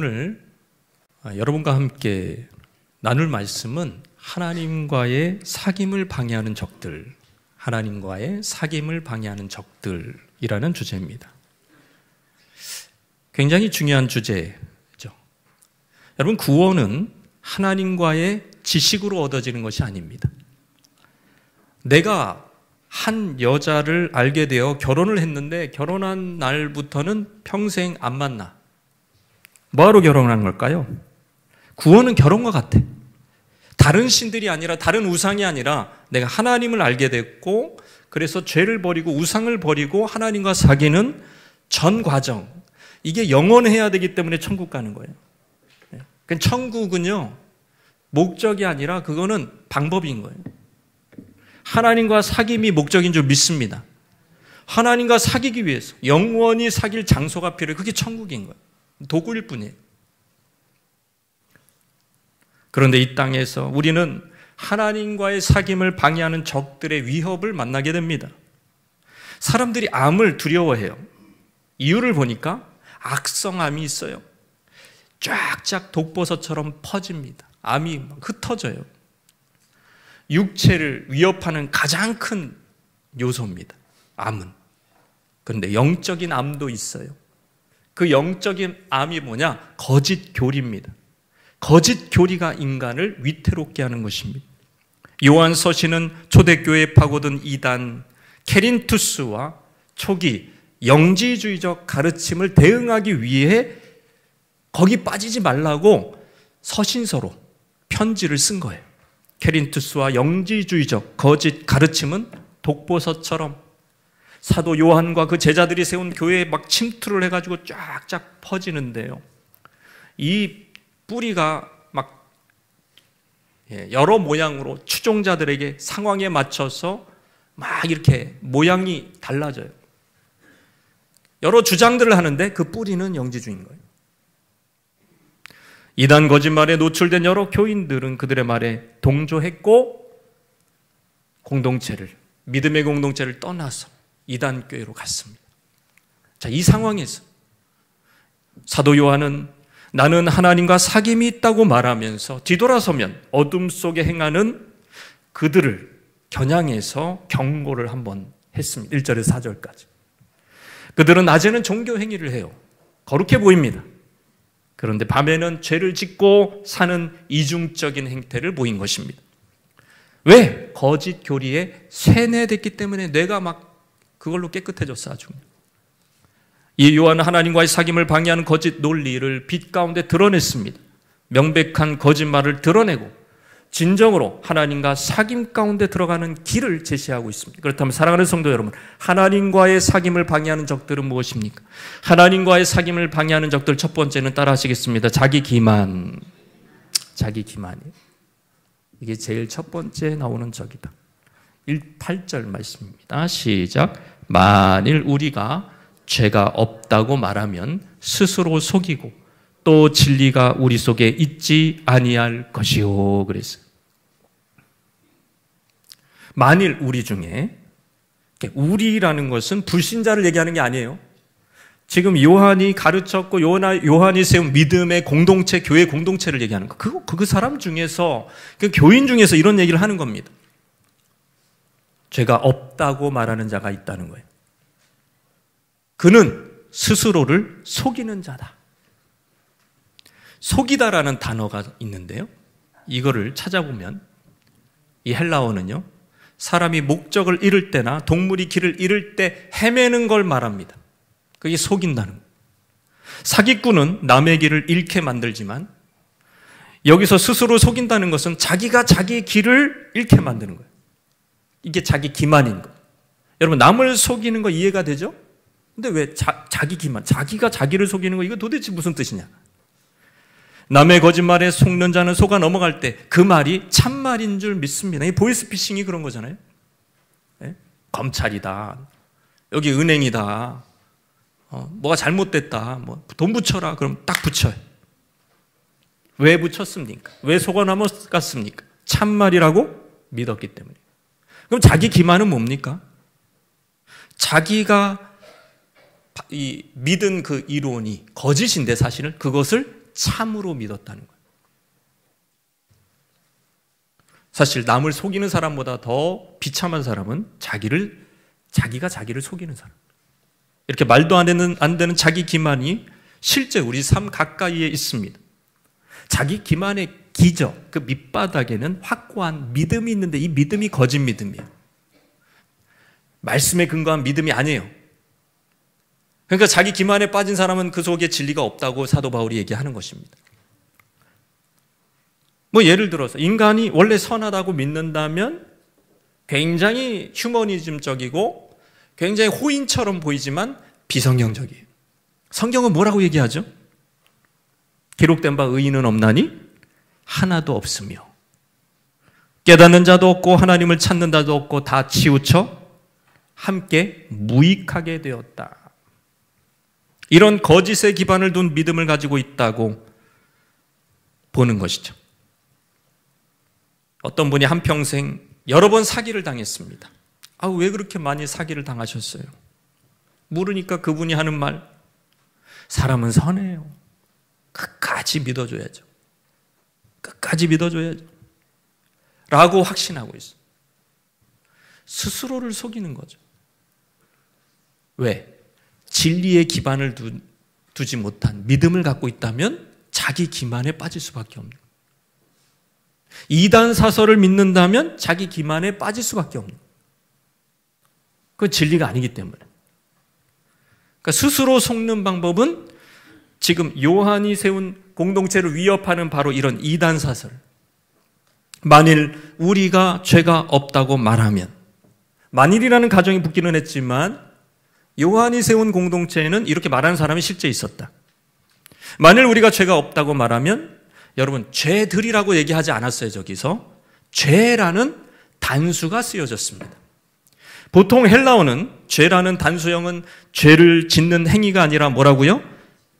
오늘 여러분과 함께 나눌 말씀은 하나님과의 사귐을 방해하는 적들, 하나님과의 사귐을 방해하는 적들이라는 주제입니다. 굉장히 중요한 주제죠. 여러분, 구원은 하나님과의 지식으로 얻어지는 것이 아닙니다. 내가 한 여자를 알게 되어 결혼을 했는데 결혼한 날부터는 평생 안 만나. 뭐하러 결혼한 걸까요? 구원은 결혼과 같아. 다른 신들이 아니라, 다른 우상이 아니라 내가 하나님을 알게 됐고, 그래서 죄를 버리고 우상을 버리고 하나님과 사귀는 전 과정, 이게 영원해야 되기 때문에 천국 가는 거예요. 천국은요, 목적이 아니라 그거는 방법인 거예요. 하나님과 사귐이 목적인 줄 믿습니다. 하나님과 사귀기 위해서 영원히 사귈 장소가 필요해요. 그게 천국인 거예요. 도구일 뿐이에요. 그런데 이 땅에서 우리는 하나님과의 사귐을 방해하는 적들의 위협을 만나게 됩니다. 사람들이 암을 두려워해요. 이유를 보니까 악성암이 있어요. 쫙쫙 독버섯처럼 퍼집니다. 암이 흩어져요. 육체를 위협하는 가장 큰 요소입니다. 암은. 그런데 영적인 암도 있어요. 그 영적인 암이 뭐냐? 거짓 교리입니다. 거짓 교리가 인간을 위태롭게 하는 것입니다. 요한 서신은 초대교회에 파고든 이단 케린투스와 초기 영지주의적 가르침을 대응하기 위해 거기 빠지지 말라고 서신서로 편지를 쓴 거예요. 케린투스와 영지주의적 거짓 가르침은 독버섯처럼 사도 요한과 그 제자들이 세운 교회에 막 침투를 해가지고 쫙쫙 퍼지는데요. 이 뿌리가 막 여러 모양으로 추종자들에게 상황에 맞춰서 막 이렇게 모양이 달라져요. 여러 주장들을 하는데 그 뿌리는 영지주의인 거예요. 이단 거짓말에 노출된 여러 교인들은 그들의 말에 동조했고 믿음의 공동체를 떠나서 이단 교회로 갔습니다. 자, 이 상황에서 사도 요한은 나는 하나님과 사귐이 있다고 말하면서 뒤돌아서면 어둠 속에 행하는 그들을 겨냥해서 경고를 한번 했습니다. 1절에서 4절까지. 그들은 낮에는 종교 행위를 해요. 거룩해 보입니다. 그런데 밤에는 죄를 짓고 사는 이중적인 행태를 보인 것입니다. 왜? 거짓 교리에 세뇌됐기 때문에 뇌가 막 그걸로 깨끗해졌어, 아주. 이 요한은 하나님과의 사귐을 방해하는 거짓 논리를 빛 가운데 드러냈습니다. 명백한 거짓말을 드러내고 진정으로 하나님과 사귐 가운데 들어가는 길을 제시하고 있습니다. 그렇다면 사랑하는 성도 여러분, 하나님과의 사귐을 방해하는 적들은 무엇입니까? 하나님과의 사귐을 방해하는 적들 첫 번째는 따라 하시겠습니다. 자기 기만이에요. 이게 제일 첫 번째 나오는 적이다. 8절 말씀입니다. 시작. 만일 우리가 죄가 없다고 말하면 스스로 속이고 또 진리가 우리 속에 있지 아니할 것이요. 그랬어요. 만일 우리 중에, 우리라는 것은 불신자를 얘기하는 게 아니에요. 지금 요한이 가르쳤고 요한이 세운 믿음의 공동체, 교회 공동체를 얘기하는 거. 그 사람 중에서, 그 교인 중에서 이런 얘기를 하는 겁니다. 죄가 없다고 말하는 자가 있다는 거예요. 그는 스스로를 속이는 자다. 속이다라는 단어가 있는데요. 이거를 찾아보면 이 헬라어는요, 사람이 목적을 잃을 때나 동물이 길을 잃을 때 헤매는 걸 말합니다. 그게 속인다는 거예요. 사기꾼은 남의 길을 잃게 만들지만 여기서 스스로 속인다는 것은 자기가 자기 길을 잃게 만드는 거예요. 이게 자기 기만인 거예요. 여러분, 남을 속이는 거 이해가 되죠? 근데 왜 자기 기만, 자기가 자기를 속이는 거, 이거 도대체 무슨 뜻이냐? 남의 거짓말에 속는 자는 속아 넘어갈 때 그 말이 참말인 줄 믿습니다. 이 보이스피싱이 그런 거잖아요. 네? 검찰이다, 여기 은행이다, 뭐가 잘못됐다, 돈 붙여라, 그럼 딱 붙여요. 왜 붙였습니까? 왜 속아 넘어갔습니까? 참말이라고 믿었기 때문에. 그럼 자기 기만은 뭡니까? 자기가 이 믿은 그 이론이 거짓인데 사실은 그것을 참으로 믿었다는 거예요. 사실 남을 속이는 사람보다 더 비참한 사람은 자기가 자기를 속이는 사람. 이렇게 말도 안 되는 자기 기만이 실제 우리 삶 가까이에 있습니다. 자기 기만의 기저, 그 밑바닥에는 확고한 믿음이 있는데 이 믿음이 거짓 믿음이에요. 말씀에 근거한 믿음이 아니에요. 그러니까 자기 기만에 빠진 사람은 그 속에 진리가 없다고 사도 바울이 얘기하는 것입니다. 예를 들어서 인간이 원래 선하다고 믿는다면 굉장히 휴머니즘적이고 굉장히 호인처럼 보이지만 비성경적이에요. 성경은 뭐라고 얘기하죠? 기록된 바 의인은 없나니 하나도 없으며 깨닫는 자도 없고 하나님을 찾는 자도 없고 다 치우쳐 함께 무익하게 되었다. 이런 거짓의 기반을 둔 믿음을 가지고 있다고 보는 것이죠. 어떤 분이 한평생 여러 번 사기를 당했습니다. 왜 그렇게 많이 사기를 당하셨어요? 물으니까 그분이 하는 말, 사람은 선해요. 끝까지 믿어줘야죠. 끝까지 믿어줘야죠. 라고 확신하고 있어요. 스스로를 속이는 거죠. 왜? 진리의 기반을 두지 못한 믿음을 갖고 있다면 자기 기만에 빠질 수밖에 없는 거예요. 이단 사설을 믿는다면 자기 기만에 빠질 수밖에 없는 거예요. 그건 진리가 아니기 때문에. 그러니까 스스로 속는 방법은 지금 요한이 세운 공동체를 위협하는 바로 이런 이단 사설. 만일 우리가 죄가 없다고 말하면, 만일이라는 가정이 붙기는 했지만 요한이 세운 공동체에는 이렇게 말하는 사람이 실제 있었다. 만일 우리가 죄가 없다고 말하면, 여러분 죄들이라고 얘기하지 않았어요. 저기서 죄라는 단수가 쓰여졌습니다. 보통 헬라어는 죄라는 단수형은 죄를 짓는 행위가 아니라 뭐라고요?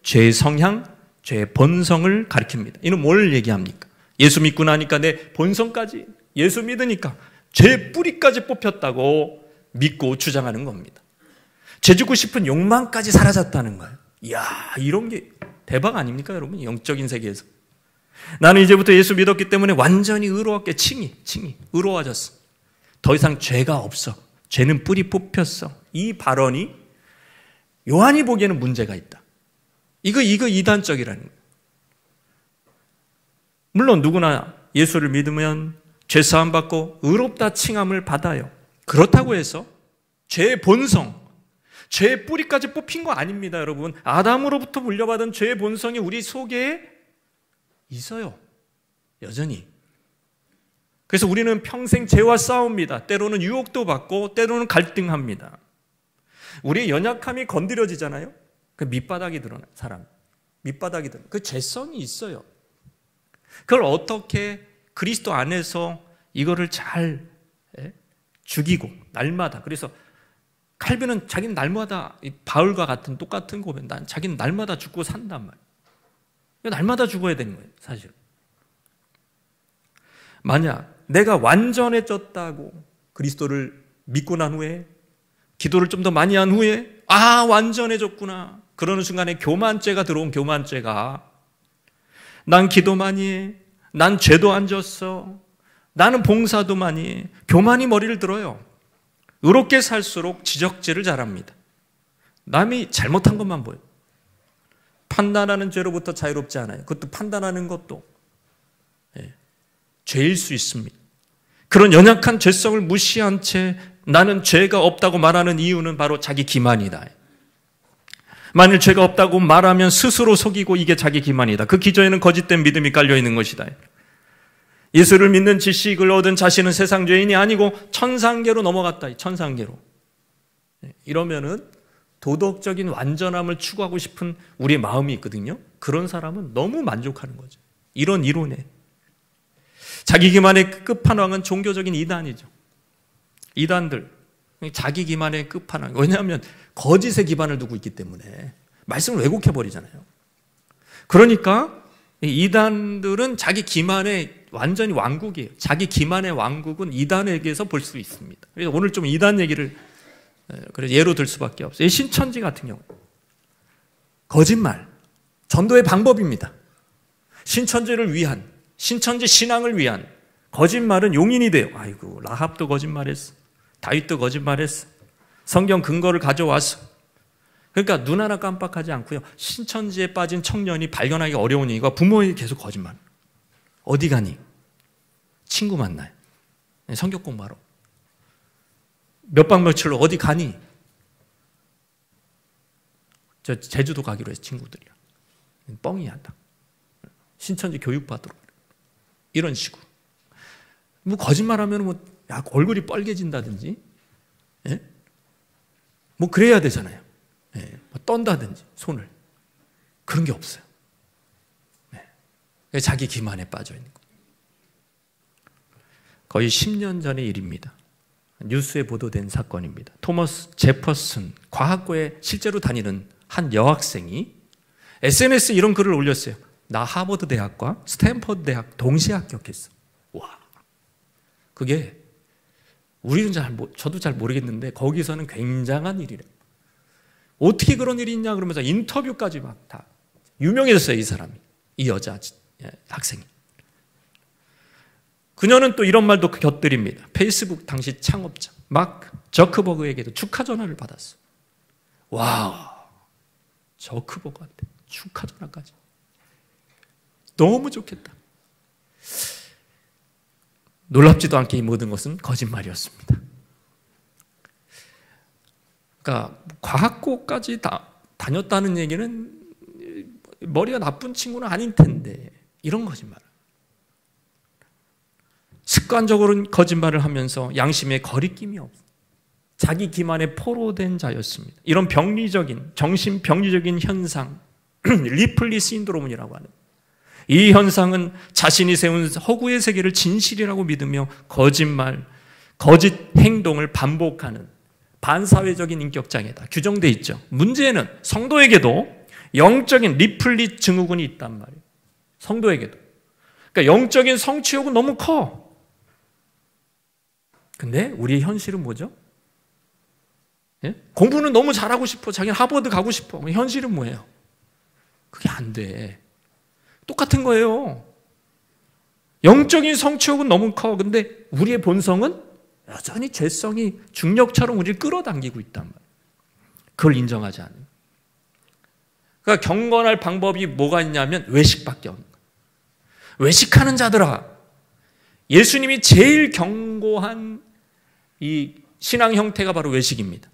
죄의 성향, 죄의 본성을 가리킵니다. 이는 뭘 얘기합니까? 예수 믿고 나니까 내 본성까지, 예수 믿으니까 죄의 뿌리까지 뽑혔다고 믿고 주장하는 겁니다. 죄 짓고 싶은 욕망까지 사라졌다는 거예요. 이야, 이런 게 대박 아닙니까, 여러분? 영적인 세계에서. 나는 이제부터 예수 믿었기 때문에 완전히 의로웠게 칭이 의로워졌어. 더 이상 죄가 없어. 죄는 뿌리 뽑혔어. 이 발언이 요한이 보기에는 문제가 있다. 이거 이단적이라는 거예요. 물론 누구나 예수를 믿으면 죄사함 받고 의롭다 칭함을 받아요. 그렇다고 해서 죄의 본성, 죄의 뿌리까지 뽑힌 거 아닙니다, 여러분. 아담으로부터 물려받은 죄의 본성이 우리 속에 있어요. 여전히. 그래서 우리는 평생 죄와 싸웁니다. 때로는 유혹도 받고 때로는 갈등합니다. 우리의 연약함이 건드려지잖아요. 그 밑바닥이 드러나요. 사람. 밑바닥이 드러나요. 그 죄성이 있어요. 그걸 어떻게 그리스도 안에서 이거를 잘 죽이고 날마다. 그래서 칼빈은 자기는 날마다 바울과 같은 똑같은 고백. 자기는 날마다 죽고 산단 말이에요. 날마다 죽어야 되는 거예요, 사실. 만약 내가 완전해졌다고 그리스도를 믿고 난 후에 기도를 좀 더 많이 한 후에 완전해졌구나. 그러는 순간에 교만죄가 들어온 교만죄가 난 기도 많이 해. 난 죄도 안 졌어. 나는 봉사도 많이 해. 교만이 머리를 들어요. 의롭게 살수록 지적질을 잘합니다. 남이 잘못한 것만 보여요. 판단하는 죄로부터 자유롭지 않아요. 그것도 판단하는 것도 죄일 수 있습니다. 그런 연약한 죄성을 무시한 채 나는 죄가 없다고 말하는 이유는 바로 자기 기만이다. 만일 죄가 없다고 말하면 스스로 속이고 이게 자기 기만이다. 그 기저에는 거짓된 믿음이 깔려 있는 것이다. 예수를 믿는 지식을 얻은 자신은 세상 죄인이 아니고 천상계로 넘어갔다. 천상계로. 이러면은 도덕적인 완전함을 추구하고 싶은 우리의 마음이 있거든요. 그런 사람은 너무 만족하는 거죠. 이런 이론에. 자기 기만의 끝판왕은 종교적인 이단이죠. 이단들. 자기 기만의 끝판왕. 왜냐하면 거짓의 기반을 두고 있기 때문에 말씀을 왜곡해버리잖아요. 그러니까 이단들은 자기 기만의 완전히 왕국이에요. 자기 기만의 왕국은 이단에게서 볼 수 있습니다. 그래서 오늘 좀 이단 얘기를 예로 들 수밖에 없어요. 신천지 같은 경우 거짓말, 전도의 방법입니다. 신천지를 위한, 신천지 신앙을 위한 거짓말은 용인이 돼요. 아이고, 라합도 거짓말했어. 다윗도 거짓말했어. 성경 근거를 가져와서. 그러니까 눈 하나 깜빡하지 않고요. 신천지에 빠진 청년이 발견하기 어려운 이유가 부모에게 계속 거짓말. 어디 가니? 친구 만나요. 성경 공부하러. 몇 박 며칠로 어디 가니? 저 제주도 가기로 해서 친구들이랑. 뻥이야, 딱. 신천지 교육받으러. 이런 식으로. 뭐 거짓말하면 뭐 얼굴이 빨개진다든지, 예? 뭐 그래야 되잖아요. 예. 뭐 떤다든지 손을. 그런 게 없어요. 예. 자기 기만에 빠져 있는 거예요. 거의 10년 전의 일입니다. 뉴스에 보도된 사건입니다. 토머스 제퍼슨 과학고에 실제로 다니는 한 여학생이 SNS에 이런 글을 올렸어요. 나 하버드 대학과 스탠퍼드 대학 동시에 합격했어. 와, 그게 우리는 저도 잘 모르겠는데 거기서는 굉장한 일이래요. 어떻게 그런 일이 있냐 그러면서 인터뷰까지 막 다 유명해졌어요. 이 사람이, 이 여자 학생이. 그녀는 또 이런 말도 곁들입니다. 페이스북 당시 창업자 마크 저크버그에게도 축하 전화를 받았어. 와, 저크버그한테 축하 전화까지. 너무 좋겠다. 놀랍지도 않게 이 모든 것은 거짓말이었습니다. 그러니까 과학고까지 다녔다는 얘기는 머리가 나쁜 친구는 아닐 텐데 이런 거짓말. 습관적으로 거짓말을 하면서 양심에 거리낌이 없어. 자기 기만에 포로된 자였습니다. 이런 병리적인, 정신병리적인 현상, 리플리 신드롬이라고 하는 이 현상은 자신이 세운 허구의 세계를 진실이라고 믿으며 거짓말, 거짓 행동을 반복하는 반사회적인 인격장애다. 규정되어 있죠. 문제는 성도에게도 영적인 리플리 증후군이 있단 말이에요. 성도에게도. 그러니까 영적인 성취욕은 너무 커. 근데 우리의 현실은 뭐죠? 예? 공부는 너무 잘하고 싶어. 자기는 하버드 가고 싶어. 현실은 뭐예요? 그게 안 돼. 똑같은 거예요. 영적인 성취욕은 너무 커. 근데 우리의 본성은 여전히 죄성이 중력처럼 우리를 끌어당기고 있단 말이에요. 그걸 인정하지 않아요. 그러니까 경건할 방법이 뭐가 있냐면 외식밖에 없는 거예요. 외식하는 자들아, 예수님이 제일 경고한 이 신앙 형태가 바로 외식입니다.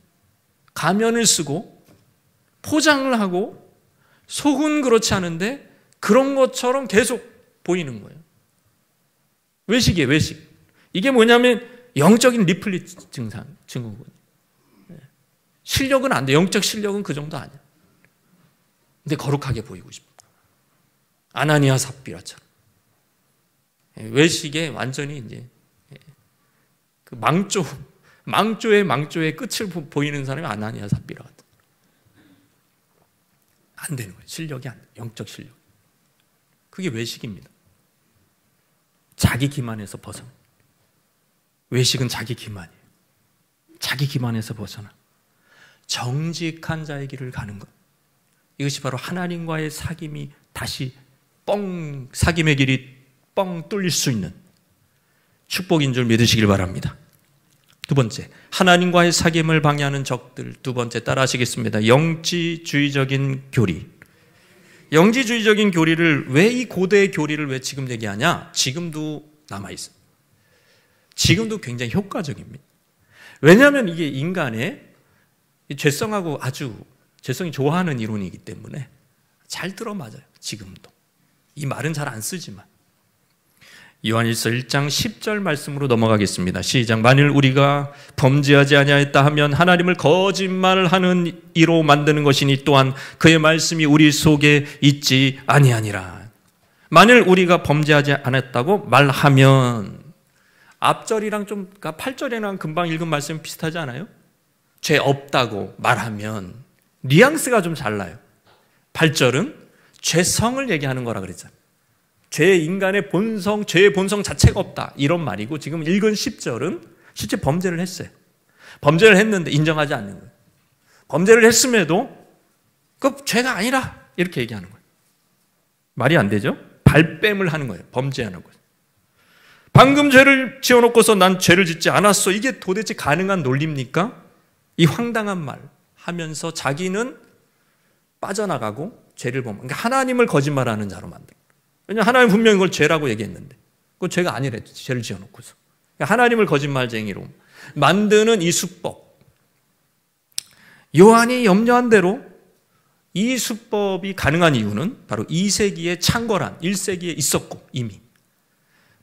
가면을 쓰고 포장을 하고 속은 그렇지 않은데 그런 것처럼 계속 보이는 거예요. 외식이에요, 외식. 이게 뭐냐면 영적인 리플리 증후군. 실력은 안 돼. 영적 실력은 그 정도 아니야. 근데 거룩하게 보이고 싶어. 아나니아 삽비라처럼. 외식에 완전히 이제 그 망조의 끝을 보이는 사람이 아나니아 삽비라 같은. 안 되는 거예요. 실력이 안 돼. 영적 실력. 그게 외식입니다. 자기 기만에서 벗어나. 외식은 자기 기만이에요. 자기 기만에서 벗어나. 정직한 자의 길을 가는 것. 이것이 바로 하나님과의 사귐이 다시 사귐의 길이 뻥 뚫릴 수 있는 축복인 줄 믿으시길 바랍니다. 두 번째, 하나님과의 사귐을 방해하는 적들. 두 번째 따라하시겠습니다. 영지주의적인 교리. 영지주의적인 교리를 왜 이 고대의 교리를 왜 지금 얘기하냐? 지금도 남아있어요. 지금도 굉장히 효과적입니다. 왜냐하면 이게 인간의 죄성하고 아주 죄성이 좋아하는 이론이기 때문에 잘 들어맞아요. 지금도. 이 말은 잘 안 쓰지만. 요한일서 1장 10절 말씀으로 넘어가겠습니다. 시작. 만일 우리가 범죄하지 아니하였다 하면 하나님을 거짓말을 하는 이로 만드는 것이니 또한 그의 말씀이 우리 속에 있지 아니하니라. 만일 우리가 범죄하지 않았다고 말하면, 앞절이랑 좀 8절이랑 금방 읽은 말씀 비슷하지 않아요? 죄 없다고 말하면 뉘앙스가 좀 달라요. 8절은 죄성을 얘기하는 거라 그랬잖아요. 인간의 본성, 죄의 본성 자체가 없다 이런 말이고, 지금 읽은 10절은 실제 범죄를 했어요. 범죄를 했는데 인정하지 않는 거예요. 범죄를 했음에도 그 죄가 아니라 이렇게 얘기하는 거예요. 말이 안 되죠? 발뺌을 하는 거예요. 범죄하는 거예요. 방금 죄를 지어놓고서 난 죄를 짓지 않았어. 이게 도대체 가능한 논리입니까? 이 황당한 말 하면서 자기는 빠져나가고 죄를 범하고, 그러니까 하나님을 거짓말하는 자로 만들어요. 왜냐하면 하나님 분명히 그걸 죄라고 얘기했는데 그건 죄가 아니래. 죄를 지어놓고서. 그러니까 하나님을 거짓말쟁이로 만드는 이 수법. 요한이 염려한 대로 이 수법이 가능한 이유는 바로 2세기의 창궐한 1세기에 있었고, 이미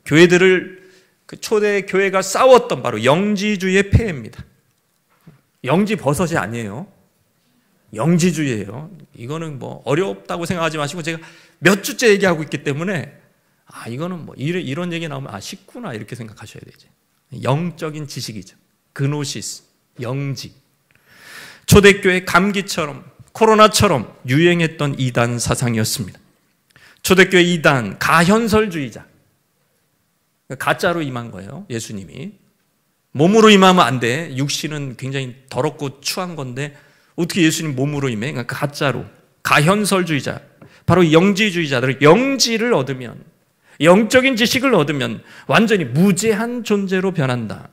교회들을, 그 초대 교회가 싸웠던 바로 영지주의의 폐해입니다. 영지 버섯이 아니에요. 영지주의예요. 이거는 뭐 어렵다고 생각하지 마시고, 제가 몇 주째 얘기하고 있기 때문에 이거는 뭐 이런 얘기 나오면 쉽구나 이렇게 생각하셔야 되지. 영적인 지식이죠. 그노시스, 영지. 초대교회 감기처럼, 코로나처럼 유행했던 이단 사상이었습니다. 초대교회 이단, 가현설주의자. 가짜로 임한 거예요. 예수님이. 몸으로 임하면 안 돼. 육신은 굉장히 더럽고 추한 건데 어떻게 예수님 몸으로 임해? 그러니까 가짜로. 가현설주의자. 바로 영지주의자들. 영지를 얻으면, 영적인 지식을 얻으면 완전히 무죄한 존재로 변한다.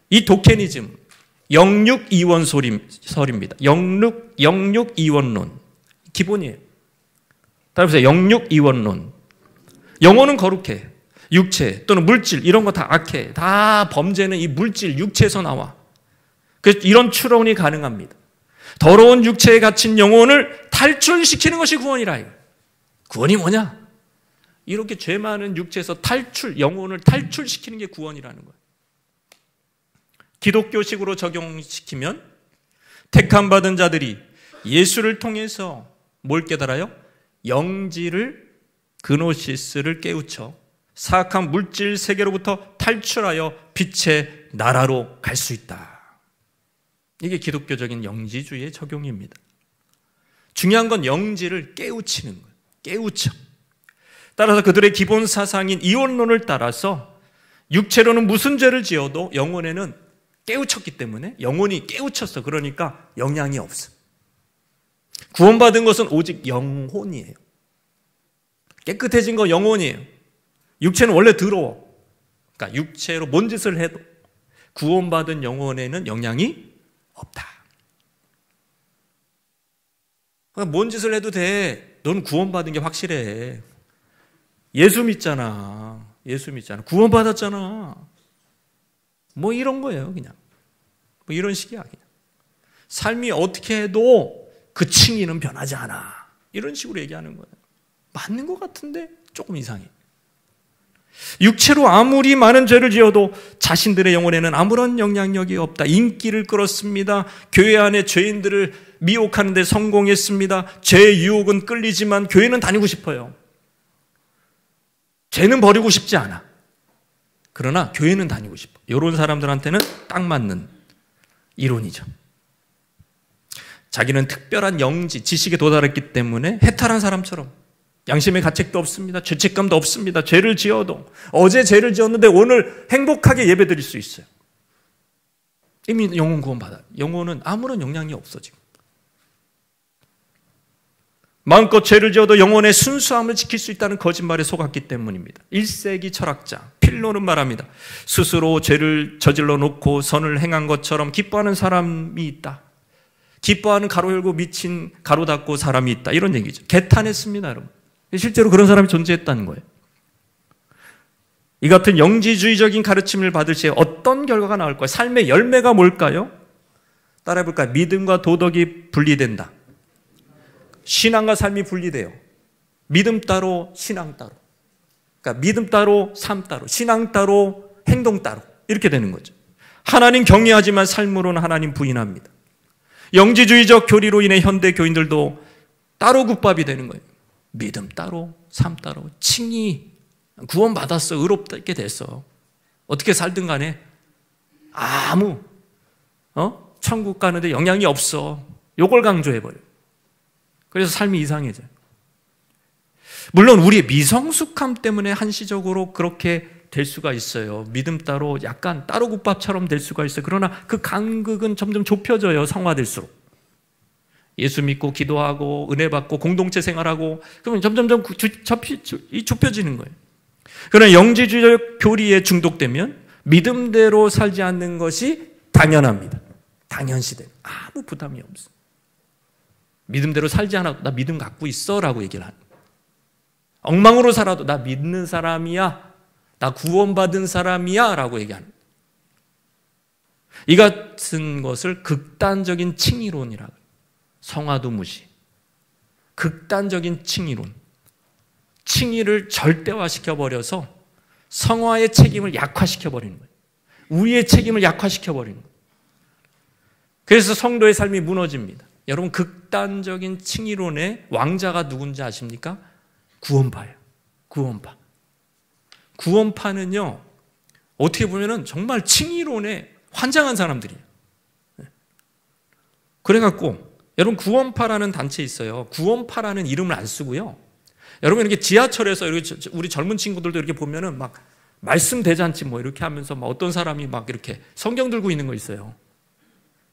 이 도케니즘, 영육이원설입니다. 영육이원론. 기본이에요. 따라서 영육이원론. 영혼은 거룩해. 육체 또는 물질 이런 거 다 악해. 다 범죄는 이 물질, 육체에서 나와. 그래서 이런 추론이 가능합니다. 더러운 육체에 갇힌 영혼을 탈출시키는 것이 구원이라. 이거. 구원이 뭐냐? 이렇게 죄 많은 육체에서 영혼을 탈출시키는 게 구원이라는 거예요. 기독교식으로 적용시키면 택함 받은 자들이 예수를 통해서 뭘 깨달아요? 영지를, 그노시스를 깨우쳐 사악한 물질 세계로부터 탈출하여 빛의 나라로 갈 수 있다. 이게 기독교적인 영지주의의 적용입니다. 중요한 건 영지를 깨우치는 거예요. 깨우쳐. 따라서 그들의 기본 사상인 이원론을 따라서 육체로는 무슨 죄를 지어도 영혼에는 깨우쳤기 때문에, 영혼이 깨우쳤어. 그러니까 영향이 없어. 구원받은 것은 오직 영혼이에요. 깨끗해진 건 영혼이에요. 육체는 원래 더러워. 그러니까 육체로 뭔 짓을 해도 구원받은 영혼에는 영향이 없다. 그러니까 뭔 짓을 해도 돼. 너는 구원받은 게 확실해. 예수 믿잖아. 예수 믿잖아. 구원받았잖아. 뭐 이런 거예요, 그냥. 뭐 이런 식이야, 그냥. 삶이 어떻게 해도 그 칭의는 변하지 않아. 이런 식으로 얘기하는 거예요. 맞는 것 같은데 조금 이상해. 육체로 아무리 많은 죄를 지어도 자신들의 영혼에는 아무런 영향력이 없다. 인기를 끌었습니다. 교회 안에 죄인들을 미혹하는 데 성공했습니다. 죄의 유혹은 끌리지만 교회는 다니고 싶어요. 죄는 버리고 싶지 않아. 그러나 교회는 다니고 싶어. 이런 사람들한테는 딱 맞는 이론이죠. 자기는 특별한 영지, 지식에 도달했기 때문에 해탈한 사람처럼 양심의 가책도 없습니다. 죄책감도 없습니다. 죄를 지어도 어제 죄를 지었는데 오늘 행복하게 예배드릴 수 있어요. 이미 영혼 구원받아요. 영혼은 아무런 영향이 없어 지금. 마음껏 죄를 지어도 영혼의 순수함을 지킬 수 있다는 거짓말에 속았기 때문입니다. 1세기 철학자 필로는 말합니다. 스스로 죄를 저질러 놓고 선을 행한 것처럼 기뻐하는 사람이 있다. 기뻐하는 가로 열고 미친 가로 닫고 사람이 있다. 이런 얘기죠. 개탄했습니다, 여러분. 실제로 그런 사람이 존재했다는 거예요. 이 같은 영지주의적인 가르침을 받을 시에 어떤 결과가 나올까요? 삶의 열매가 뭘까요? 따라해볼까요? 믿음과 도덕이 분리된다. 신앙과 삶이 분리돼요. 믿음 따로, 신앙 따로. 그러니까 믿음 따로, 삶 따로, 신앙 따로, 행동 따로. 이렇게 되는 거죠. 하나님 경외하지만 삶으로는 하나님 부인합니다. 영지주의적 교리로 인해 현대 교인들도 따로 국밥이 되는 거예요. 믿음 따로, 삶 따로, 칭의, 구원받았어, 의롭게 됐어. 어떻게 살든 간에 천국 가는데 영향이 없어. 요걸 강조해버려요. 그래서 삶이 이상해져요. 물론 우리의 미성숙함 때문에 한시적으로 그렇게 될 수가 있어요. 믿음 따로, 약간 따로 국밥처럼 될 수가 있어요. 그러나 그 간극은 점점 좁혀져요. 성화될수록. 예수 믿고 기도하고 은혜 받고 공동체 생활하고 그러면 점점점 좁혀지는 거예요. 그러나 영지주의적 교리에 중독되면 믿음대로 살지 않는 것이 당연합니다. 당연시돼. 아무 부담이 없어. 믿음대로 살지 않아도 나 믿음 갖고 있어 라고 얘기를 하는 거예요. 엉망으로 살아도 나 믿는 사람이야. 나 구원받은 사람이야 라고 얘기하는 거예요. 이 같은 것을 극단적인 칭의론이라고 해요. 성화도 무시. 극단적인 칭의론. 칭의를 절대화시켜버려서 성화의 책임을 약화시켜버리는 거예요. 우리의 책임을 약화시켜버리는 거예요. 그래서 성도의 삶이 무너집니다. 여러분 극단적인 칭의론의 왕자가 누군지 아십니까? 구원파예요. 구원파. 구원파는요. 어떻게 보면 정말 칭의론에 환장한 사람들이에요. 그래갖고 여러분 구원파라는 단체 있어요. 구원파라는 이름을 안 쓰고요. 여러분 이렇게 지하철에서 이렇게 우리 젊은 친구들도 이렇게 보면은 막 말씀 대잔치 뭐 이렇게 하면서 막 어떤 사람이 막 이렇게 성경 들고 있는 거 있어요.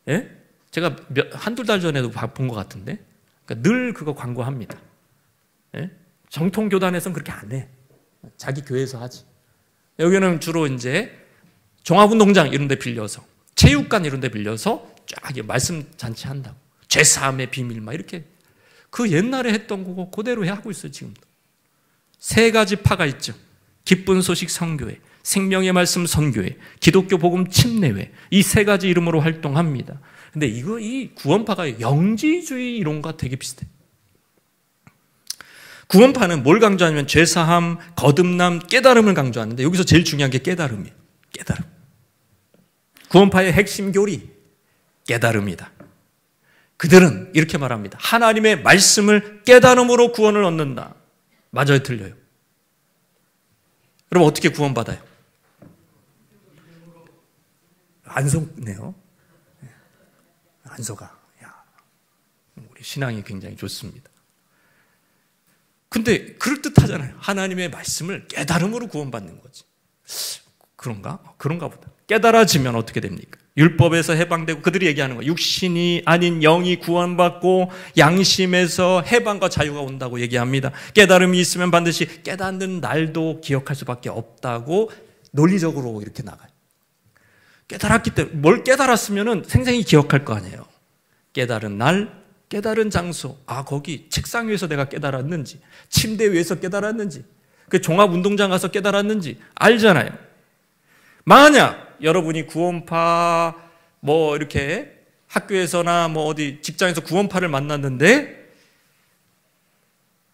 예? 제가 한두 달 전에도 본 것 같은데. 그러니까 늘 그거 광고합니다. 예? 정통 교단에서는 그렇게 안 해. 자기 교회에서 하지. 여기는 주로 이제 종합운동장 이런 데 빌려서 체육관 이런 데 빌려서 쫙 말씀 잔치 한다고. 죄사함의 비밀 막 이렇게 그 옛날에 했던 거고 그대로 하고 있어요. 지금도. 세 가지 파가 있죠. 기쁜 소식 선교회, 생명의 말씀 선교회, 기독교 복음 침례회. 이 세 가지 이름으로 활동합니다. 근데 이 구원파가 영지주의 이론과 되게 비슷해요. 구원파는 뭘 강조하냐면 죄사함, 거듭남, 깨달음을 강조하는데 여기서 제일 중요한 게 깨달음이에요. 깨달음. 구원파의 핵심 교리, 깨달음이다. 그들은 이렇게 말합니다. 하나님의 말씀을 깨달음으로 구원을 얻는다. 맞아요, 틀려요? 여러분 어떻게 구원받아요? 안 속네요. 안 속아. 우리 신앙이 굉장히 좋습니다. 근데 그럴듯하잖아요. 하나님의 말씀을 깨달음으로 구원받는 거지. 그런가? 그런가 보다. 깨달아지면 어떻게 됩니까? 율법에서 해방되고 그들이 얘기하는 거 육신이 아닌 영이 구원받고 양심에서 해방과 자유가 온다고 얘기합니다. 깨달음이 있으면 반드시 깨닫는 날도 기억할 수밖에 없다고 논리적으로 이렇게 나가요. 깨달았기 때문에 뭘 깨달았으면 생생히 기억할 거 아니에요. 깨달은 날, 깨달은 장소. 아, 거기 책상 위에서 내가 깨달았는지, 침대 위에서 깨달았는지, 그 종합운동장 가서 깨달았는지 알잖아요. 만약 여러분이 구원파 뭐 이렇게 학교에서나 뭐 어디 직장에서 구원파를 만났는데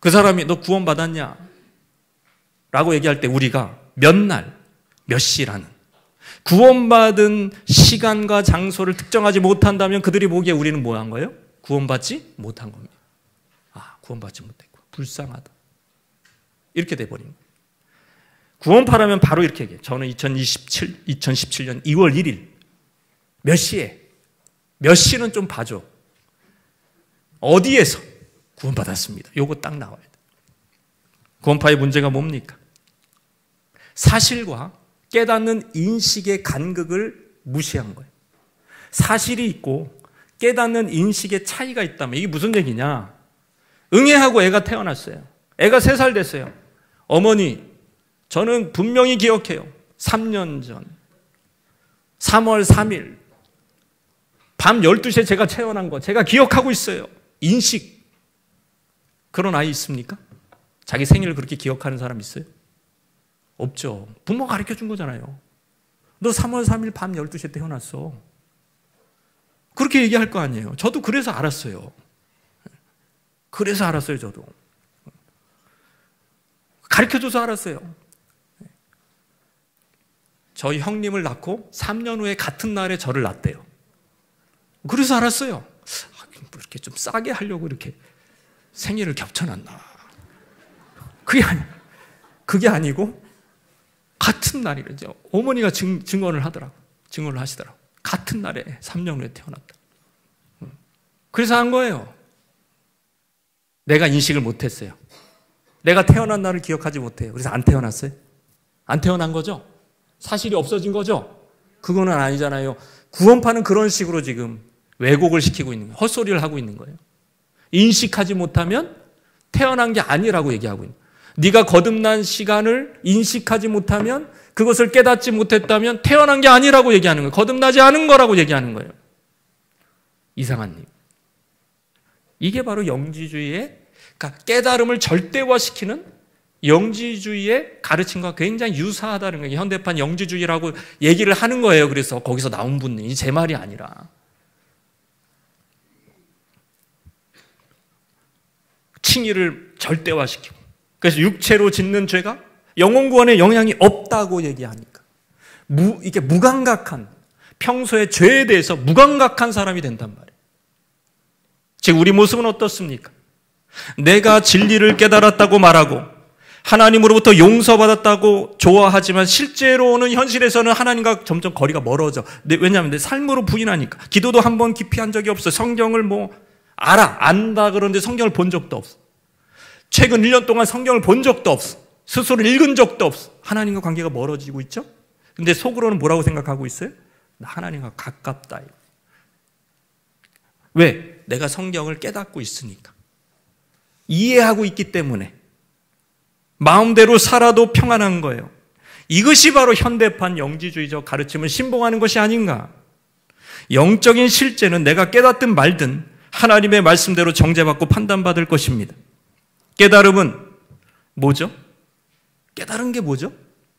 그 사람이 너 구원받았냐? 라고 얘기할 때 우리가 몇 날, 몇 시라는 구원받은 시간과 장소를 특정하지 못한다면 그들이 보기에 우리는 뭐 한 거예요? 구원받지 못한 겁니다. 아, 구원받지 못했고 불쌍하다. 이렇게 돼버린 거예요. 구원파라면 바로 이렇게 얘기해요. 저는 2017년 2월 1일 몇 시에 몇 시는 좀 봐줘. 어디에서 구원받았습니다. 요거 딱 나와야 돼요. 구원파의 문제가 뭡니까? 사실과 깨닫는 인식의 간극을 무시한 거예요. 사실이 있고 깨닫는 인식의 차이가 있다면 이게 무슨 얘기냐? 응애하고 애가 태어났어요. 애가 3살 됐어요. 어머니, 저는 분명히 기억해요. 3년 전 3월 3일 밤 12시에 제가 태어난 거 제가 기억하고 있어요. 인식. 그런 아이 있습니까? 자기 생일을 그렇게 기억하는 사람 있어요? 없죠. 부모가 가르쳐준 거잖아요. 너 3월 3일 밤 12시에 태어났어. 그렇게 얘기할 거 아니에요. 저도 그래서 알았어요. 그래서 알았어요, 저도. 가르쳐줘서 알았어요. 저희 형님을 낳고 3년 후에 같은 날에 저를 낳았대요. 그래서 알았어요. 이렇게 좀 싸게 하려고 이렇게 생일을 겹쳐놨나. 그게 아니고 같은 날이죠. 어머니가 증언을 하더라고. 증언을 하시더라고. 같은 날에 3년 후에 태어났다. 그래서 한 거예요. 내가 인식을 못했어요. 내가 태어난 날을 기억하지 못해요. 그래서 안 태어났어요. 안 태어난 거죠? 사실이 없어진 거죠? 그거는 아니잖아요. 구원파는 그런 식으로 지금 왜곡을 시키고 있는 거예요. 헛소리를 하고 있는 거예요. 인식하지 못하면 태어난 게 아니라고 얘기하고 있는. 네가 거듭난 시간을 인식하지 못하면, 그것을 깨닫지 못했다면 태어난 게 아니라고 얘기하는 거예요. 거듭나지 않은 거라고 얘기하는 거예요. 이상한 일. 이게 바로 영지주의의, 그러니까 깨달음을 절대화시키는 영지주의의 가르침과 굉장히 유사하다는 거예요. 현대판 영지주의라고 얘기를 하는 거예요. 그래서 거기서 나온 분이 제 말이 아니라. 칭의를 절대화시키고, 그래서 육체로 짓는 죄가 영혼 구원에 영향이 없다고 얘기하니까 이게 무감각한, 평소에 죄에 대해서 무감각한 사람이 된단 말이에요. 즉 우리 모습은 어떻습니까? 내가 진리를 깨달았다고 말하고 하나님으로부터 용서받았다고 좋아하지만 실제로는 현실에서는 하나님과 점점 거리가 멀어져. 왜냐하면 내 삶으로 부인하니까. 기도도 한 번 깊이 한 적이 없어. 성경을 안다 그러는데 성경을 본 적도 없어. 최근 1년 동안 성경을 본 적도 없어. 스스로 읽은 적도 없어. 하나님과 관계가 멀어지고 있죠? 근데 속으로는 뭐라고 생각하고 있어요? 나 하나님과 가깝다. 왜? 내가 성경을 깨닫고 있으니까. 이해하고 있기 때문에. 마음대로 살아도 평안한 거예요. 이것이 바로 현대판 영지주의적 가르침을 신봉하는 것이 아닌가. 영적인 실제는 내가 깨닫든 말든 하나님의 말씀대로 정죄받고 판단받을 것입니다. 깨달음은 뭐죠? 깨달은 게 뭐죠?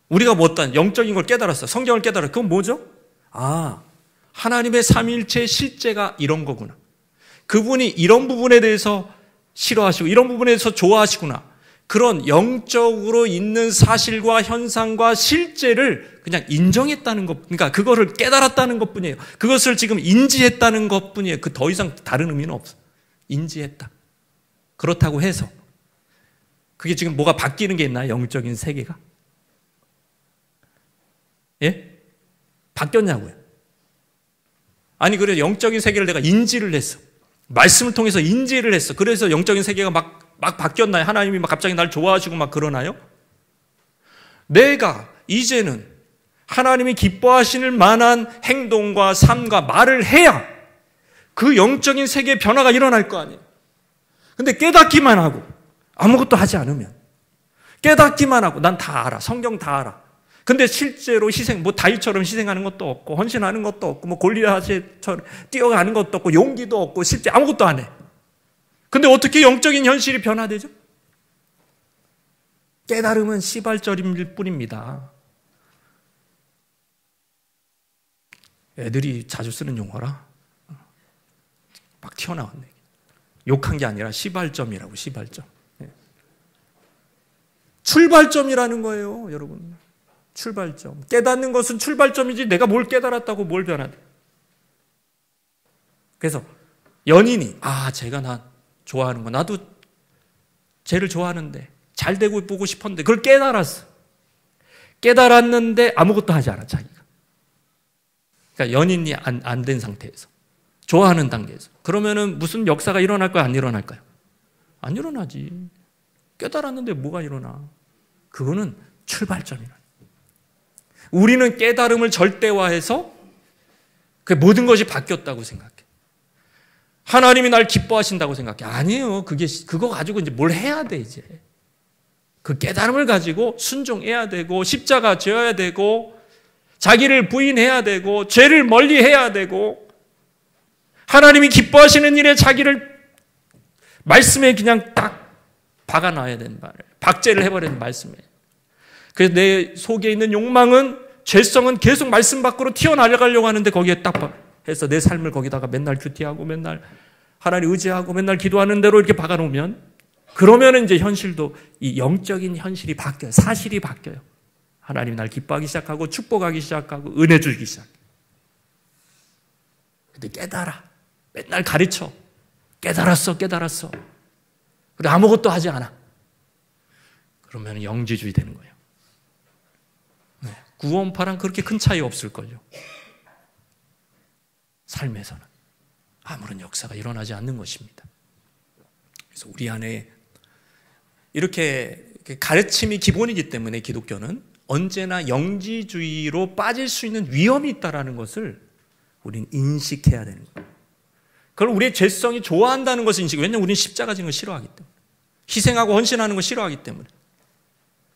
우리가 어떤 영적인 걸 깨달았어. 성경을 깨달았어. 그건 뭐죠? 하나님의 삼위일체의 실제가 이런 거구나. 그분이 이런 부분에 대해서 싫어하시고 이런 부분에 대해서 좋아하시구나. 그런 영적으로 있는 사실과 현상과 실제를 그냥 인정했다는 것, 그러니까 그거를 깨달았다는 것뿐이에요. 그것을 지금 인지했다는 것뿐이에요. 그 더 이상 다른 의미는 없어. 인지했다. 그렇다고 해서 그게 지금 뭐가 바뀌는 게 있나요? 영적인 세계가? 예? 바뀌었냐고요? 아니 그래 영적인 세계를 내가 인지를 했어. 말씀을 통해서 인지를 했어. 그래서 영적인 세계가 막 바뀌었나요? 하나님이 막 갑자기 날 좋아하시고 막 그러나요? 내가 이제는 하나님이 기뻐하시는 만한 행동과 삶과 말을 해야 그 영적인 세계의 변화가 일어날 거 아니에요. 근데 깨닫기만 하고 아무것도 하지 않으면, 깨닫기만 하고 난 다 알아. 성경 다 알아. 근데 실제로 다윗처럼 희생하는 것도 없고 헌신하는 것도 없고 골리앗처럼 뛰어가는 것도 없고 용기도 없고 실제 아무것도 안 해. 근데 어떻게 영적인 현실이 변화되죠? 깨달음은 시발점일 뿐입니다. 애들이 자주 쓰는 용어라. 막 튀어나왔네. 욕한 게 아니라 시발점이라고, 시발점. 출발점이라는 거예요, 여러분. 출발점. 깨닫는 것은 출발점이지 내가 뭘 깨달았다고 뭘 변하대. 그래서 연인이 쟤가 나 좋아하는 거, 나도 쟤를 좋아하는데 잘 되고 보고 싶었는데 그걸 깨달았어. 깨달았는데 아무것도 하지 않아, 자기가. 그러니까 연인이 안 된 상태에서, 좋아하는 단계에서. 그러면은 무슨 역사가 일어날까요? 안 일어날까요? 안 일어나지. 깨달았는데 뭐가 일어나? 그거는 출발점이라. 우리는 깨달음을 절대화해서 그 모든 것이 바뀌었다고 생각해. 하나님이 날 기뻐하신다고 생각해. 아니에요. 그거 가지고 이제 뭘 해야 돼, 이제. 그 깨달음을 가지고 순종해야 되고, 십자가 져야 되고, 자기를 부인해야 되고, 죄를 멀리 해야 되고, 하나님이 기뻐하시는 일에 자기를 말씀에 그냥 딱 박아놔야 되는 말이에요. 박제를 해버리는 말씀에. 그래서 내 속에 있는 욕망은, 죄성은 계속 말씀 밖으로 튀어나가려고 하는데 거기에 딱 해서 내 삶을 거기다가 맨날 큐티하고 맨날 하나님 의지하고 맨날 기도하는 대로 이렇게 박아놓으면, 그러면 이제 현실도, 이 영적인 현실이 바뀌어요. 사실이 바뀌어요. 하나님이 날 기뻐하기 시작하고 축복하기 시작하고 은혜 주기 시작해요. 근데 깨달아. 맨날 가르쳐. 깨달았어. 근데 아무것도 하지 않아. 그러면 영지주의 되는 거예요. 구원파랑 그렇게 큰 차이 없을 거죠. 삶에서는 아무런 역사가 일어나지 않는 것입니다. 그래서 우리 안에 이렇게 가르침이 기본이기 때문에 기독교는 언제나 영지주의로 빠질 수 있는 위험이 있다는 것을 우리는 인식해야 되는 거예요. 그걸 우리의 죄성이 좋아한다는 것을 인식. 왜냐하면 우리는 십자가 지는 걸 싫어하기 때문에. 희생하고 헌신하는 걸 싫어하기 때문에.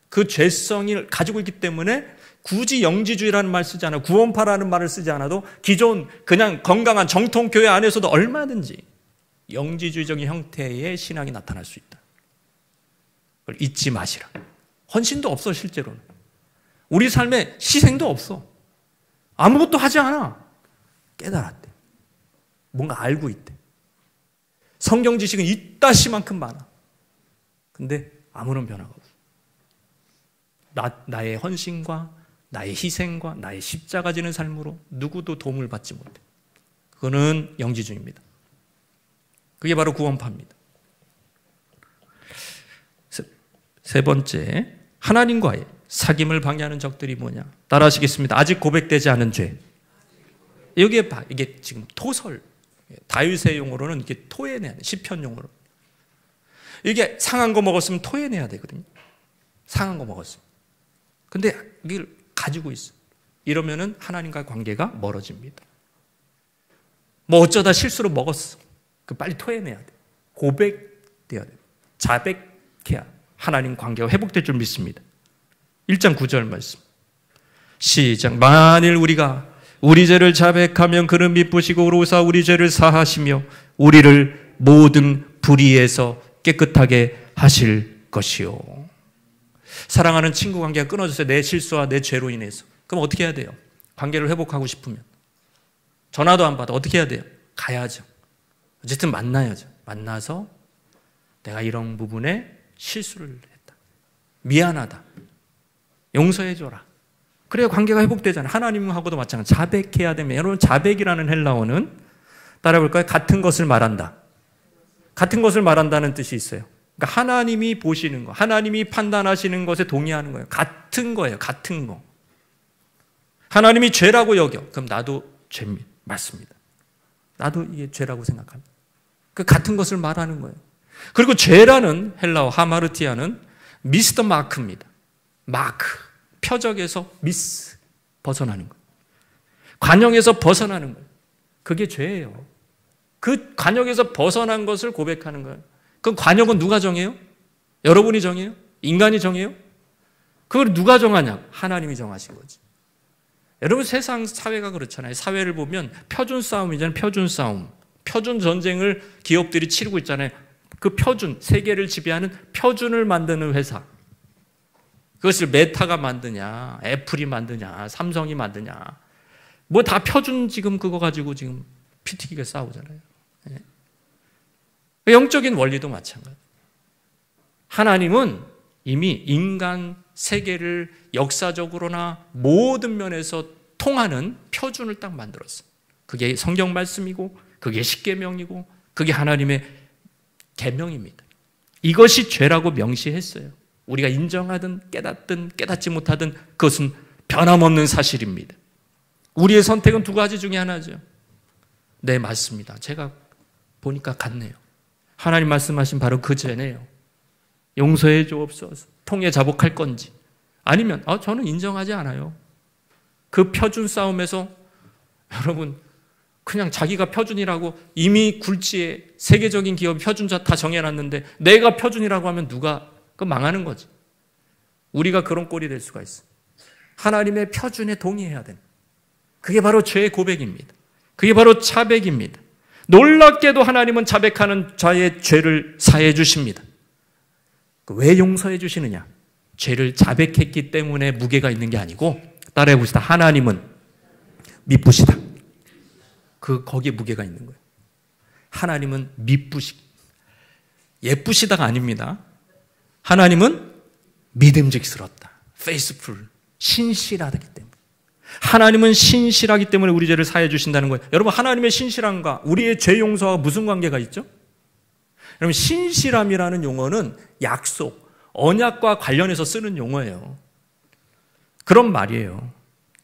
그 죄성을 가지고 있기 때문에 굳이 영지주의라는 말 쓰지 않아도, 구원파라는 말을 쓰지 않아도 기존 그냥 건강한 정통교회 안에서도 얼마든지 영지주의적인 형태의 신앙이 나타날 수 있다. 그걸 잊지 마시라. 헌신도 없어, 실제로는. 우리 삶에 희생도 없어. 아무것도 하지 않아. 깨달았대. 뭔가 알고 있대. 성경 지식은 이따시만큼 많아. 근데 아무런 변화가 없어. 나의 헌신과 나의 희생과 나의 십자가 지는 삶으로 누구도 도움을 받지 못해. 그거는 영지주의입니다. 그게 바로 구원파입니다. 세 번째, 하나님과의 사귐을 방해하는 적들이 뭐냐? 따라하시겠습니다. 아직 고백되지 않은 죄. 이게 지금 토설, 다윗의 용어로는 이게 토해내야 돼. 시편 용어로. 이게 상한 거 먹었으면 토해내야 되거든요. 상한 거 먹었으면. 근데 이걸 가지고 있어. 이러면은 하나님과 관계가 멀어집니다. 뭐 어쩌다 실수로 먹었어. 그 빨리 토해내야 돼. 고백돼야 돼. 자백해야 하나님 관계가 회복될 줄 믿습니다. 1장 9절 말씀. 시작. 만일 우리가 우리 죄를 자백하면 그는 미쁘시고 의로우사 우리 죄를 사하시며 우리를 모든 불의에서 깨끗하게 하실 것이요. 사랑하는 친구 관계가 끊어졌어요. 내 실수와 내 죄로 인해서. 그럼 어떻게 해야 돼요? 관계를 회복하고 싶으면. 전화도 안 받아. 어떻게 해야 돼요? 가야죠. 어쨌든 만나야죠. 만나서 내가 이런 부분에 실수를 했다. 미안하다. 용서해줘라. 그래야 관계가 회복되잖아요. 하나님하고도 마찬가지. 자백해야 되면. 여러분, 자백이라는 헬라어는 따라해볼까요? 같은 것을 말한다. 같은 것을 말한다는 뜻이 있어요. 그러니까 하나님이 보시는 거, 하나님이 판단하시는 것에 동의하는 거예요. 같은 거예요. 같은 거. 하나님이 죄라고 여겨. 그럼 나도 죄입니다. 맞습니다. 나도 이게 죄라고 생각합니다. 그 같은 것을 말하는 거예요. 그리고 죄라는 헬라어 하마르티아는 미스터 마크입니다. 마크. 표적에서 미스. 벗어나는 거예요. 관용에서 벗어나는 거예요. 그게 죄예요. 그 관역에서 벗어난 것을 고백하는 거예요. 그 관역은 누가 정해요? 여러분이 정해요? 인간이 정해요? 그걸 누가 정하냐? 하나님이 정하신 거지. 여러분, 세상 사회가 그렇잖아요. 사회를 보면 표준 싸움이잖아요. 표준 싸움. 표준 전쟁을 기업들이 치르고 있잖아요. 그 표준, 세계를 지배하는 표준을 만드는 회사. 그것을 메타가 만드냐, 애플이 만드냐, 삼성이 만드냐. 뭐 다 표준 지금 그거 가지고 지금 피튀기게 싸우잖아요. 영적인 원리도 마찬가지. 하나님은 이미 인간 세계를 역사적으로나 모든 면에서 통하는 표준을 딱 만들었어요. 그게 성경 말씀이고 그게 십계명이고 그게 하나님의 계명입니다. 이것이 죄라고 명시했어요. 우리가 인정하든 깨닫든 깨닫지 못하든 그것은 변함없는 사실입니다. 우리의 선택은 두 가지 중에 하나죠. 네, 맞습니다. 제가 보니까 같네요. 하나님 말씀하신 바로 그 죄네요. 용서해 주옵소서. 통해 자복할 건지. 아니면 저는 인정하지 않아요. 그 표준 싸움에서 여러분 그냥 자기가 표준이라고 이미 굴지에 세계적인 기업이 표준 다 정해놨는데 내가 표준이라고 하면 누가 그 망하는 거지. 우리가 그런 꼴이 될 수가 있어. 하나님의 표준에 동의해야 되는. 그게 바로 죄의 고백입니다. 그게 바로 자백입니다. 놀랍게도 하나님은 자백하는 자의 죄를 사해 주십니다. 왜 용서해 주시느냐? 죄를 자백했기 때문에 무게가 있는 게 아니고 따라해 봅시다. 하나님은 미쁘시다. 거기에 무게가 있는 거예요. 하나님은 예쁘시다가 아닙니다. 하나님은 믿음직스럽다. faithful. 신실하기 때문에. 하나님은 신실하기 때문에 우리 죄를 사해 주신다는 거예요. 여러분, 하나님의 신실함과 우리의 죄 용서와 무슨 관계가 있죠? 여러분, 신실함이라는 용어는 약속, 언약과 관련해서 쓰는 용어예요. 그런 말이에요.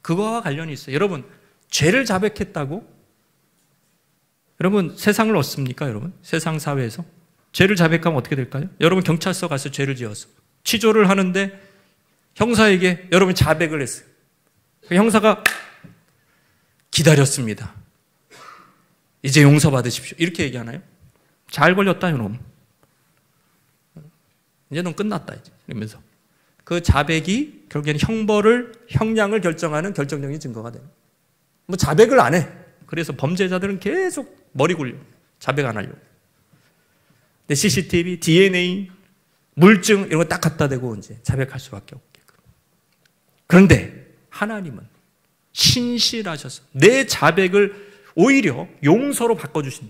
그거와 관련이 있어요. 여러분, 죄를 자백했다고? 여러분, 세상을 얻습니까, 여러분? 세상 사회에서? 죄를 자백하면 어떻게 될까요? 여러분, 경찰서 가서 죄를 지어서 취조를 하는데 형사에게 여러분 자백을 했어요. 형사가 기다렸습니다. 이제 용서받으십시오. 이렇게 얘기하나요? 잘 걸렸다 이놈. 이제 넌 끝났다 이제. 이러면서 그 자백이 결국에는 형량을 결정하는 결정적인 증거가 돼요. 뭐 자백을 안 해. 그래서 범죄자들은 계속 머리 굴려. 자백 안 하려고. 근데 CCTV, DNA, 물증 이런 거 딱 갖다 대고 이제 자백할 수밖에 없게끔. 그런데 하나님은 신실하셔서 내 자백을 오히려 용서로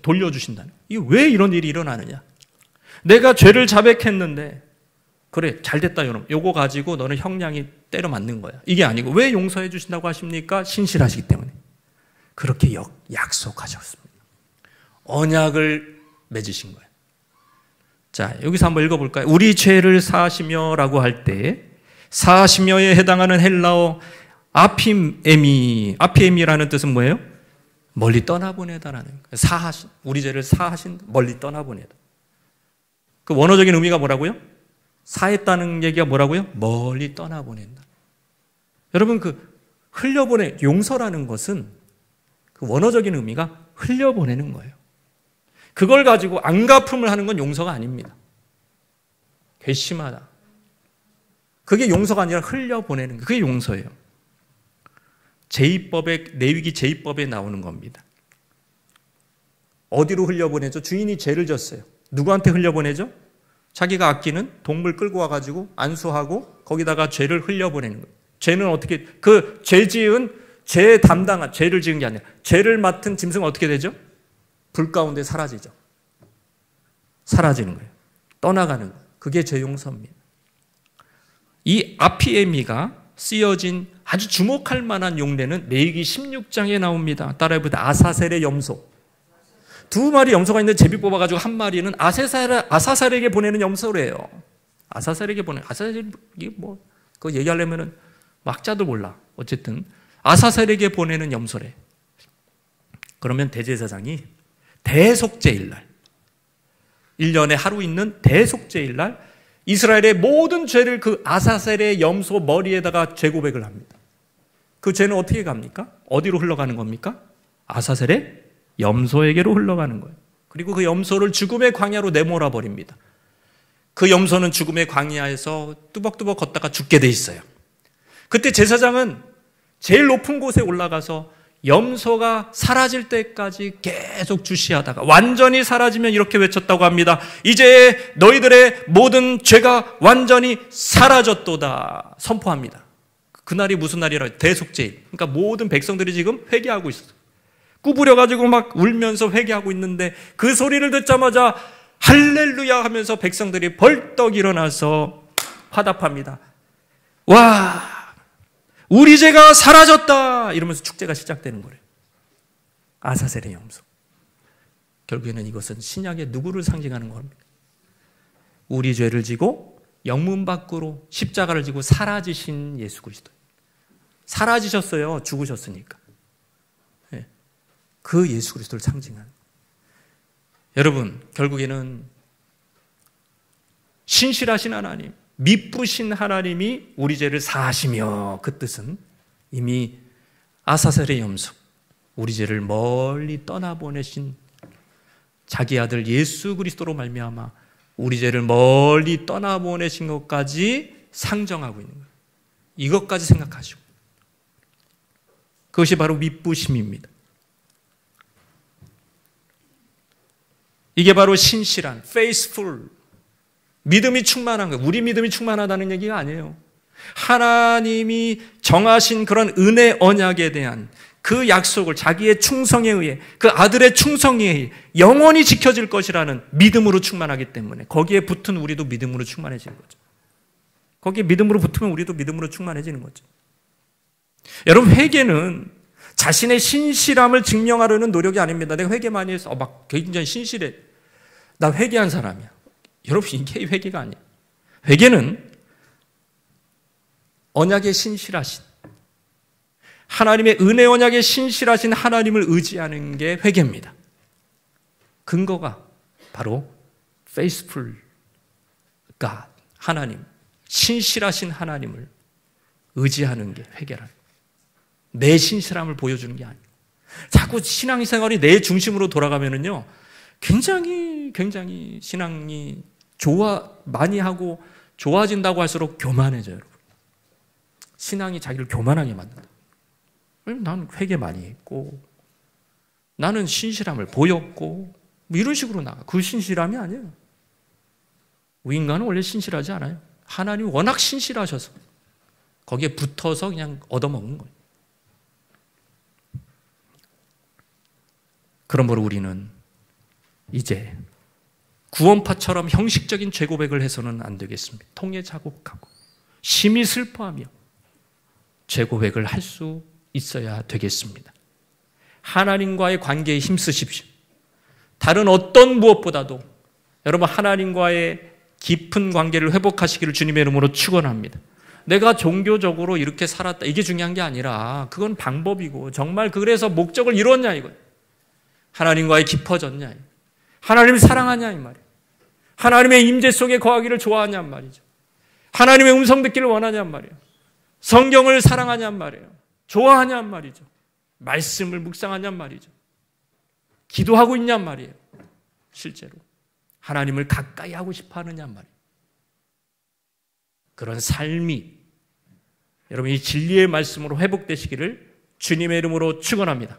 돌려주신다는. 이게 왜 이런 일이 일어나느냐? 내가 죄를 자백했는데 그래 잘 됐다 여러분. 요거 가지고 너는 형량이 때려 맞는 거야. 이게 아니고 왜 용서해 주신다고 하십니까? 신실하시기 때문에. 그렇게 약속하셨습니다. 언약을 맺으신 거예요. 자, 여기서 한번 읽어볼까요? 우리 죄를 사하시며라고 할 때 사하시며에 해당하는 헬라어 아피엠이라는 뜻은 뭐예요? 멀리 떠나보내다라는 거예요. 우리 죄를 사하신, 멀리 떠나보내다. 그 원어적인 의미가 뭐라고요? 사했다는 얘기가 뭐라고요? 멀리 떠나보낸다. 여러분 용서라는 것은 그 원어적인 의미가 흘려보내는 거예요. 그걸 가지고 안갚음을 하는 건 용서가 아닙니다. 괘씸하다. 그게 용서가 아니라 흘려보내는 거예요. 그게 용서예요. 레위기 제2법에 나오는 겁니다. 어디로 흘려보내죠? 주인이 죄를 졌어요. 누구한테 흘려보내죠? 자기가 아끼는 동물 끌고 와가지고 안수하고 거기다가 죄를 흘려보내는 거예요. 죄는 어떻게, 죄를 지은 게 아니라 죄를 맡은 짐승은 어떻게 되죠? 불 가운데 사라지죠. 사라지는 거예요. 떠나가는 거예요. 그게 죄 용서입니다. 이 아피에미가 쓰여진 아주 주목할 만한 용례는 레위기 16장에 나옵니다. 따라해보세요. 아사셀의 염소. 두 마리 염소가 있는데 제비 뽑아가지고 한 마리는 아사셀에게 보내는 염소래요. 아사셀이 그거 얘기하려면은 학자도 몰라. 어쨌든 아사셀에게 보내는 염소래. 그러면 대제사장이 대속죄일날, 1년에 하루 있는 대속죄일날 이스라엘의 모든 죄를 그 아사셀의 염소 머리에다가 죄고백을 합니다. 그 죄는 어떻게 갑니까? 어디로 흘러가는 겁니까? 아사셀의 염소에게로 흘러가는 거예요. 그리고 그 염소를 죽음의 광야로 내몰아 버립니다. 그 염소는 죽음의 광야에서 뚜벅뚜벅 걷다가 죽게 돼 있어요. 그때 제사장은 제일 높은 곳에 올라가서 염소가 사라질 때까지 계속 주시하다가 완전히 사라지면 이렇게 외쳤다고 합니다. 이제 너희들의 모든 죄가 완전히 사라졌도다 선포합니다. 그날이 무슨 날이라고? 대속죄일. 그러니까 모든 백성들이 지금 회개하고 있어요. 구부려가지고 막 울면서 회개하고 있는데 그 소리를 듣자마자 할렐루야 하면서 백성들이 벌떡 일어나서 화답합니다. 와, 우리 죄가 사라졌다 이러면서 축제가 시작되는 거래요. 아사셀의 염소. 결국에는 이것은 신약의 누구를 상징하는 겁니까? 우리 죄를 지고 영문 밖으로 십자가를 지고 사라지신 예수 그리스도. 사라지셨어요. 죽으셨으니까. 네. 그 예수 그리스도를 상징하는. 여러분, 결국에는 신실하신 하나님, 미쁘신 하나님이 우리 죄를 사하시며, 그 뜻은 이미 아사셀의 염소, 우리 죄를 멀리 떠나보내신 자기 아들 예수 그리스도로 말미암아 우리 죄를 멀리 떠나보내신 것까지 상정하고 있는 거예요. 이것까지 생각하시고, 그것이 바로 미쁘심입니다. 이게 바로 신실한, faithful, 믿음이 충만한 거예요. 우리 믿음이 충만하다는 얘기가 아니에요. 하나님이 정하신 그런 은혜 언약에 대한 그 약속을 자기의 충성에 의해, 그 아들의 충성에 의해 영원히 지켜질 것이라는 믿음으로 충만하기 때문에 거기에 붙은 우리도 믿음으로 충만해지는 거죠. 거기에 믿음으로 붙으면 우리도 믿음으로 충만해지는 거죠. 여러분, 회개는 자신의 신실함을 증명하려는 노력이 아닙니다. 내가 회개 많이 해서 막 굉장히 신실해. 나 회개한 사람이야. 여러분, 이게 회개가 아니에요. 회개는 언약에 신실하신, 하나님의 은혜 언약에 신실하신 하나님을 의지하는 게 회개입니다. 근거가 바로 faithful God, 하나님, 신실하신 하나님을 의지하는 게 회개라는 거예요. 내 신실함을 보여주는 게 아니에요. 자꾸 신앙생활이 내 중심으로 돌아가면은요, 굉장히 신앙이 많이 하고 좋아진다고 할수록 교만해져요, 여러분. 신앙이 자기를 교만하게 만든다. 나는 회개 많이 했고, 나는 신실함을 보였고, 뭐 이런 식으로 나가. 그 신실함이 아니에요. 인간은 원래 신실하지 않아요. 하나님이 워낙 신실하셔서 거기에 붙어서 그냥 얻어먹는 거예요. 그러므로 우리는 이제 구원파처럼 형식적인 죄 고백을 해서는 안 되겠습니다. 통에 자곡하고 심히 슬퍼하며 죄 고백을 할 수 있어야 되겠습니다. 하나님과의 관계에 힘쓰십시오. 다른 어떤 무엇보다도 여러분 하나님과의 깊은 관계를 회복하시기를 주님의 이름으로 축원합니다. 내가 종교적으로 이렇게 살았다 이게 중요한 게 아니라 그건 방법이고 정말 그래서 목적을 이뤘냐 이거예요. 하나님과의 깊어졌냐, 하나님을 사랑하냐 이 말이에요. 하나님의 임재 속에 거하기를 좋아하냐 말이죠. 하나님의 음성 듣기를 원하냐 말이에요. 성경을 사랑하냐 말이에요. 좋아하냐 말이죠. 말씀을 묵상하냐 말이죠. 기도하고 있냐 말이에요. 실제로 하나님을 가까이 하고 싶어 하느냐 말이에요. 그런 삶이 여러분 이 진리의 말씀으로 회복되시기를 주님의 이름으로 축원합니다.